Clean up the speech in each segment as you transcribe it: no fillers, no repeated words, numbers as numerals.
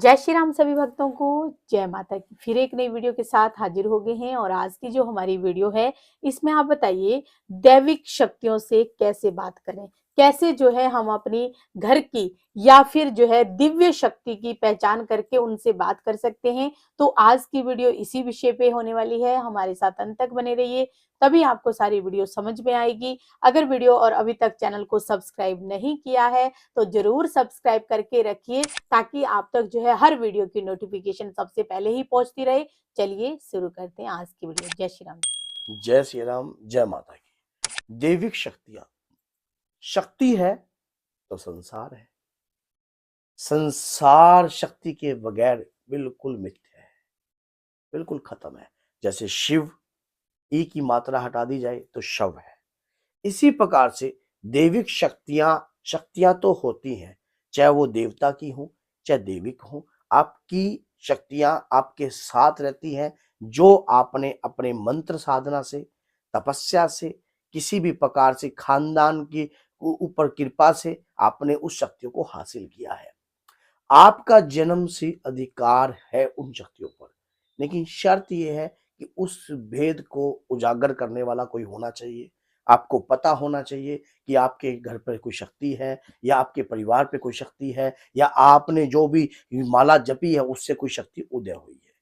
जय श्री राम सभी भक्तों को। जय माता की। फिर एक नई वीडियो के साथ हाजिर हो गए हैं और आज की जो हमारी वीडियो है इसमें आप बताइए दैविक शक्तियों से कैसे बात करें, कैसे जो है हम अपनी घर की या फिर जो है दिव्य शक्ति की पहचान करके उनसे बात कर सकते हैं। तो आज की वीडियो इसी विषय पे होने वाली है, हमारे साथ अंत तक बने रहिए, तभी आपको सारी वीडियो समझ में आएगी। अगर वीडियो और अभी तक चैनल को सब्सक्राइब नहीं किया है तो जरूर सब्सक्राइब करके रखिए ताकि आप तक जो है हर वीडियो की नोटिफिकेशन सबसे पहले ही पहुंचती रहे। चलिए शुरू करते हैं आज की वीडियो। जय श्री राम। जय श्री राम, जय माता की। दैविक शक्तियां, शक्ति है तो संसार है। संसार शक्ति के बगैर बिल्कुल मिथ्या है, बिल्कुल खत्म है। जैसे शिव, ई की मात्रा हटा दी जाए तो शव है। इसी प्रकार से दैविक शक्तियां शक्तियां तो होती हैं, चाहे वो देवता की हो चाहे दैविक हो। आपकी शक्तियां आपके साथ रहती हैं, जो आपने अपने मंत्र साधना से, तपस्या से, किसी भी प्रकार से खानदान की ऊपर कृपा से आपने उस शक्तियों को हासिल किया है। आपका जन्म से अधिकार है उन शक्तियों पर, लेकिन शर्त यह है कि उस भेद को उजागर करने वाला कोई होना चाहिए। आपको पता होना चाहिए कि आपके घर पर कोई शक्ति है, या आपके परिवार पे कोई शक्ति है, या आपने जो भी माला जपी है उससे कोई शक्ति उदय हुई है।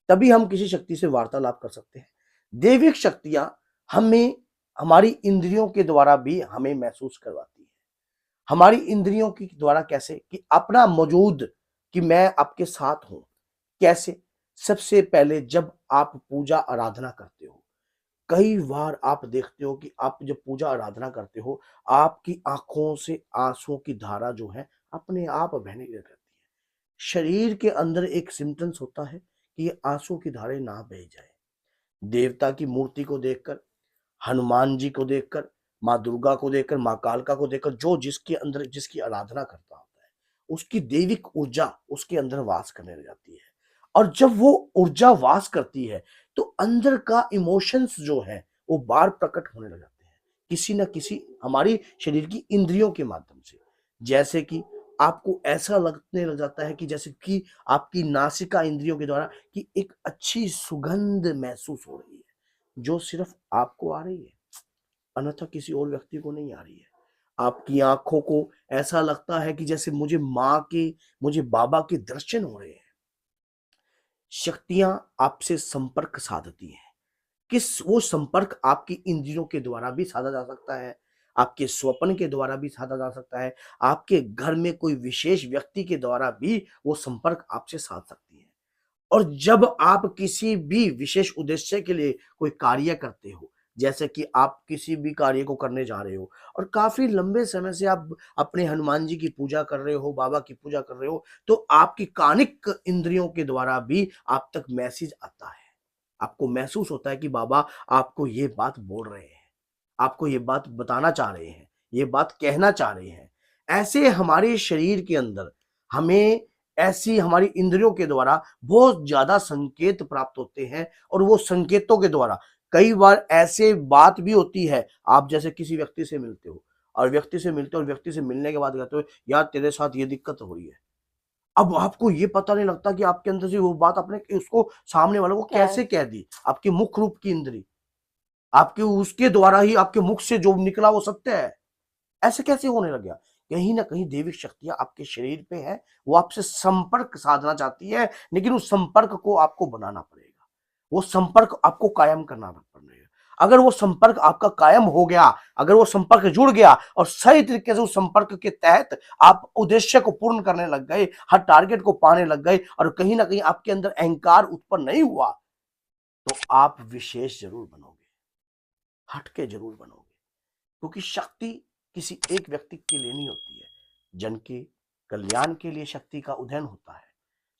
तभी हम किसी शक्ति से वार्तालाप कर सकते हैं। दैविक शक्तियां हमें हमारी इंद्रियों के द्वारा भी हमें महसूस करवाती है। हमारी इंद्रियों की द्वारा कैसे कि अपना मौजूद, कि मैं आपके साथ हूं। कैसे? सबसे पहले जब आप पूजा आराधना करते हो, कई बार आप देखते हो कि आप जब पूजा आराधना करते हो, आपकी आंखों से आंसुओं की धारा जो है अपने आप बहने लग जाती है। शरीर के अंदर एक सिम्टम्स होता है कि ये आंसू की धारे ना बह जाए। देवता की मूर्ति को देखकर, हनुमान जी को देखकर, माँ दुर्गा को देखकर, माँ कालका को देखकर, जो जिसके अंदर जिसकी आराधना करता होता है, उसकी दैविक ऊर्जा उसके अंदर वास करने लग जाती है। और जब वो ऊर्जा वास करती है तो अंदर का इमोशंस जो है वो बाहर प्रकट होने लग जाते हैं, किसी न किसी हमारी शरीर की इंद्रियों के माध्यम से। जैसे कि आपको ऐसा लगने लग जाता है कि जैसे कि आपकी नासिका इंद्रियों के द्वारा कि एक अच्छी सुगंध महसूस हो रही है, जो सिर्फ आपको आ रही है, अन्यथा किसी और व्यक्ति को नहीं आ रही है। आपकी आंखों को ऐसा लगता है कि जैसे मुझे माँ के, मुझे बाबा के दर्शन हो रहे हैं। शक्तियां आपसे संपर्क साधती हैं। किस वो संपर्क आपकी इंद्रियों के द्वारा भी साधा जा सकता है, आपके स्वप्न के द्वारा भी साधा जा सकता है, आपके घर में कोई विशेष व्यक्ति के द्वारा भी वो संपर्क आपसे साध सकती है। और जब आप किसी भी विशेष उद्देश्य के लिए कोई कार्य करते हो, जैसे कि आप किसी भी कार्य को करने जा रहे हो और काफ़ी लंबे समय से आप अपने हनुमान जी की पूजा कर रहे हो, बाबा की पूजा कर रहे हो, तो आपकी कानिक इंद्रियों के द्वारा भी आप तक मैसेज आता है। आपको महसूस होता है कि बाबा आपको ये बात बोल रहे हैं, आपको ये बात बताना चाह रहे हैं, ये बात कहना चाह रहे हैं। ऐसे हमारे शरीर के अंदर हमें ऐसी हमारी इंद्रियों के द्वारा बहुत ज़्यादा संकेत प्राप्त होते हैं, और वो संकेतों के द्वारा कई बार ऐसे बात भी होती है। आप जैसे किसी व्यक्ति से मिलते हो और व्यक्ति से मिलते हो और व्यक्ति से मिलने के बाद कहते हो यार तेरे साथ ये दिक्कत हो रही है। अब आपको ये पता नहीं लगता कि आपके अंदर से वो बात आपने उसको सामने वाले को क्या कैसे कह दी। आपके मुख रूप की इंद्री, आपके उसके द्वारा ही आपके मुख से जो निकला वो सत्य है। ऐसे कैसे होने लग गया? कहीं ना कहीं दैविक शक्तियां आपके शरीर पे है, वो आपसे संपर्क साधना चाहती है, लेकिन उस संपर्क को आपको बनाना पड़ेगा, वो संपर्क आपको कायम करना पड़ेगा। अगर वो संपर्क आपका कायम हो गया, अगर वो संपर्क जुड़ गया और सही तरीके से उस संपर्क के तहत आप उद्देश्य को पूर्ण करने लग गए, हर टारगेट को पाने लग गए, और कहीं ना कहीं आपके अंदर अहंकार उत्पन्न नहीं हुआ, तो आप विशेष जरूर बनोगे, हटके जरूर बनोगे। क्योंकि शक्ति किसी एक व्यक्ति के लिए नहीं होती है, जन के कल्याण के लिए शक्ति का उदयन होता है।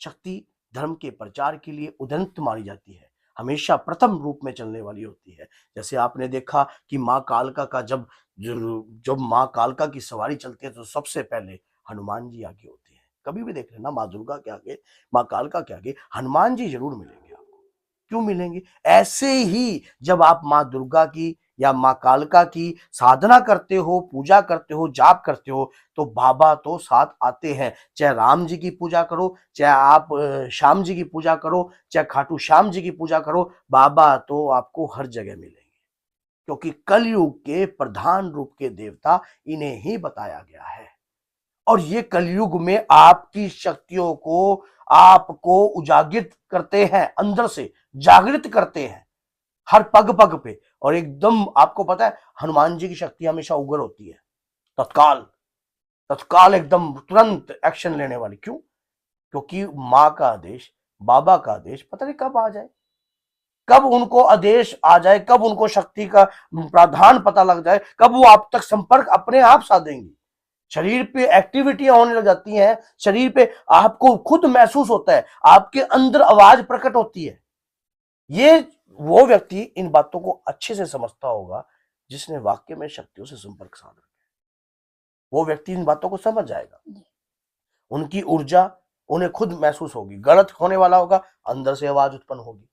शक्ति धर्म के प्रचार के लिए उदंत मानी जाती है, हमेशा प्रथम रूप में चलने वाली होती है। जैसे आपने देखा कि माँ कालका का जब माँ कालका की सवारी चलती है तो सबसे पहले हनुमान जी आगे होते हैं। कभी भी देख लेना, माँ दुर्गा के आगे, माँ कालका के आगे हनुमान जी जरूर मिलेंगे आपको। क्यों मिलेंगे? ऐसे ही जब आप माँ दुर्गा की या माँ कालका की साधना करते हो, पूजा करते हो, जाप करते हो, तो बाबा तो साथ आते हैं। चाहे राम जी की पूजा करो, चाहे आप श्याम जी की पूजा करो, चाहे खाटू श्याम जी की पूजा करो, बाबा तो आपको हर जगह मिलेंगे, क्योंकि कलयुग के प्रधान रूप के देवता इन्हें ही बताया गया है। और ये कलयुग में आपकी शक्तियों को आपको उजागिर करते हैं, अंदर से जागृत करते हैं हर पग पग पे। और एकदम आपको पता है, हनुमान जी की शक्ति हमेशा उग्र होती है, तत्काल तत्काल एकदम तुरंत एक्शन लेने वाली। क्यों? क्योंकि माँ का आदेश, बाबा का आदेश पता नहीं कब आ जाए, कब उनको आदेश आ जाए, कब उनको शक्ति का प्रावधान पता लग जाए, कब वो आप तक संपर्क अपने आप साधेंगी। शरीर पे एक्टिविटियां होने लग जाती हैं, शरीर पे आपको खुद महसूस होता है, आपके अंदर आवाज प्रकट होती है। ये वो व्यक्ति इन बातों को अच्छे से समझता होगा जिसने वाक्य में शक्तियों से संपर्क साधा है। वो व्यक्ति इन बातों को समझ जाएगा, उनकी ऊर्जा उन्हें खुद महसूस होगी। गलत होने वाला होगा, अंदर से आवाज उत्पन्न होगी।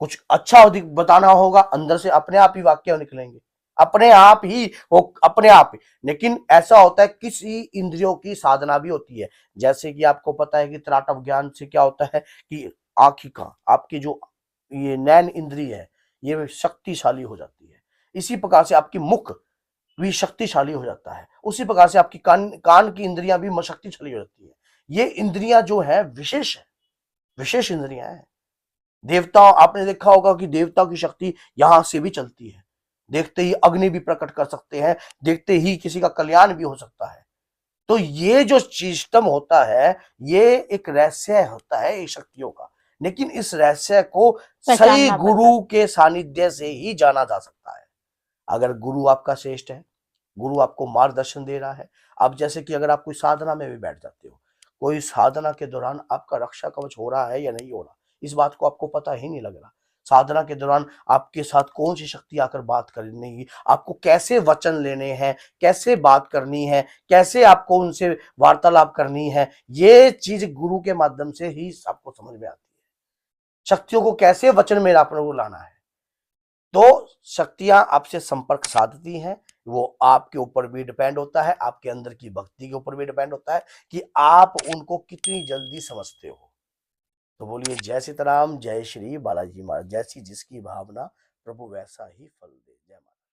कुछ अच्छा बताना होगा, अंदर से अपने आप ही वाक्य निकलेंगे, अपने आप ही वो अपने आप ही। लेकिन ऐसा होता है, किसी इंद्रियों की साधना भी होती है। जैसे कि आपको पता है कि त्राटव ज्ञान से क्या होता है कि आंखी का आपकी जो ये नैन इंद्रिय है ये शक्तिशाली हो जाती है। इसी प्रकार से आपकी मुख भी शक्तिशाली हो जाता है। उसी प्रकार से आपकी कान की इंद्रियां भी शक्तिशाली हो जाती है। ये इंद्रियां जो है विशेष है, विशेष इंद्रियां हैं। देवता, आपने देखा होगा कि देवता की शक्ति यहां से भी चलती है। देखते ही अग्नि भी प्रकट कर सकते हैं, देखते ही किसी का कल्याण भी हो सकता है। तो ये जो सिस्टम होता है, ये एक रहस्य होता है इस शक्तियों का। लेकिन इस रहस्य को सही पहचानना पड़ता गुरु के सानिध्य से ही जाना जा सकता है। अगर गुरु आपका श्रेष्ठ है, गुरु आपको मार्गदर्शन दे रहा है। अब जैसे कि अगर आप कोई साधना में भी बैठ जाते हो, कोई साधना के दौरान आपका रक्षा कवच हो रहा है या नहीं हो रहा, इस बात को आपको पता ही नहीं लग रहा। साधना के दौरान आपके साथ कौन सी शक्ति आकर बात करनी, आपको कैसे वचन लेने हैं, कैसे बात करनी है, कैसे आपको उनसे वार्तालाप करनी है, ये चीज गुरु के माध्यम से ही आपको समझ में आती है। शक्तियों को कैसे वचन में आपको लाना है। तो शक्तियां आपसे संपर्क साधती हैं, वो आपके ऊपर भी डिपेंड होता है, आपके अंदर की भक्ति के ऊपर भी डिपेंड होता है कि आप उनको कितनी जल्दी समझते हो। तो बोलिए जय सीताराम, जय श्री बालाजी महाराज। जैसी जिसकी भावना, प्रभु वैसा ही फल दे।